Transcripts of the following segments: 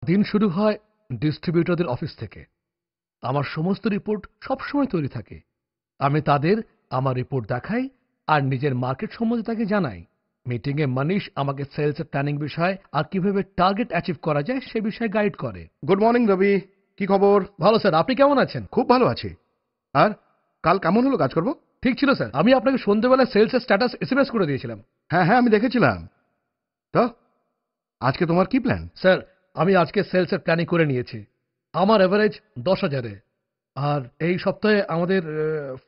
দিন শুরু হয় ডিস্ট্রিবিউটরদের অফিস থেকে। আমার সমস্ত রিপোর্ট সবসময় তৈরি থাকে। আমি তাদের আমার রিপোর্ট দেখাই আর নিজের মার্কেট সম্বন্ধে তাকে জানাই। মিটিংয়ে মনীষ আমাকে সেলসের প্ল্যানিং বিষয় আর কিভাবে টার্গেট অ্যাচিভ করা যায় সে বিষয়ে গাইড করে। গুড মর্নিং রবি, কি খবর? ভালো স্যার, আপনি কেমন আছেন? খুব ভালো আছি। আর কাল কেমন হলো কাজকর্ম? ঠিক ছিল স্যার, আমি আপনাকে সন্ধ্যেবেলায় সেলসের স্ট্যাটাস এসএমএস করে দিয়েছিলাম। হ্যাঁ হ্যাঁ, আমি দেখেছিলাম। তো আজকে তোমার কি প্ল্যান? স্যার, আমি আজকে সেলসের প্ল্যানিং করে নিয়েছি। আমার এভারেজ 10,000-এ। আর এই সপ্তাহে আমাদের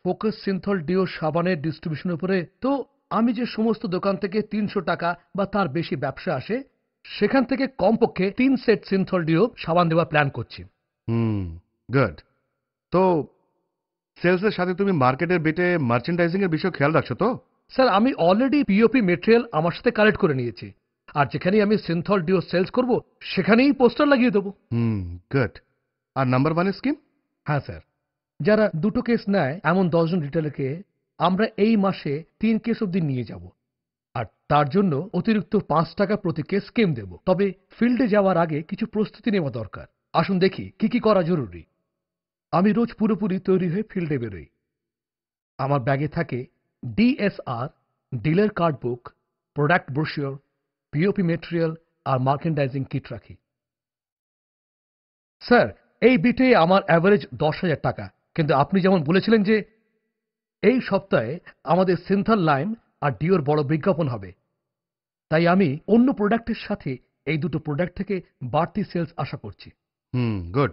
ফোকাস সিনথল ডিও সাবানের ডিস্ট্রিবিউশনের উপরে। তো আমি যে সমস্ত দোকান থেকে 300 টাকা বা তার বেশি ব্যবসা আসে সেখান থেকে কমপক্ষে 3 সেট সিনথল ডিও সাবান দেওয়ার প্ল্যান করছি। গুড। তো সেলসের সাথে তুমি মার্কেটের বেটে মার্চেন্ডাইজিং এর বিষয় খেয়াল রাখছো তো? স্যার, আমি অলরেডি পিওপি মেটেরিয়াল আমার সাথে কালেক্ট করে নিয়েছি। আর যেখানেই আমি সিনথল ডিও সেলস করব সেখানেই পোস্টার লাগিয়ে দেবো। গুড। আর নাম্বার ওয়ানের স্কিম? হ্যাঁ স্যার, যারা 2টো কেস নেয় এমন 10 জন রিটেলারকে আমরা এই মাসে 3 কেস অবধি নিয়ে যাব। আর তার জন্য অতিরিক্ত 5 টাকা প্রতি কেস স্কিম দেব। তবে ফিল্ডে যাওয়ার আগে কিছু প্রস্তুতি নেওয়া দরকার। আসুন দেখি কি কি করা জরুরি। আমি রোজ পুরোপুরি তৈরি হয়ে ফিল্ডে বেরোই। আমার ব্যাগে থাকে ডিএসআর, ডিলার কার্ড বুক, প্রোডাক্ট ব্রোশিওর, পিওপি মেটেরিয়াল আর মার্কেন্ডাইজিং কিট রাখি। স্যার, এই বিটে আমার অ্যাভারেজ 10,000 টাকা। কিন্তু আপনি যেমন বলেছিলেন যে এই সপ্তাহে আমাদের সিনথল লাইম আর ডিওর বড় বিজ্ঞাপন হবে, তাই আমি অন্য প্রোডাক্টের সাথে এই দুটো প্রোডাক্ট থেকে বাড়তি সেলস আশা করছি। গুড।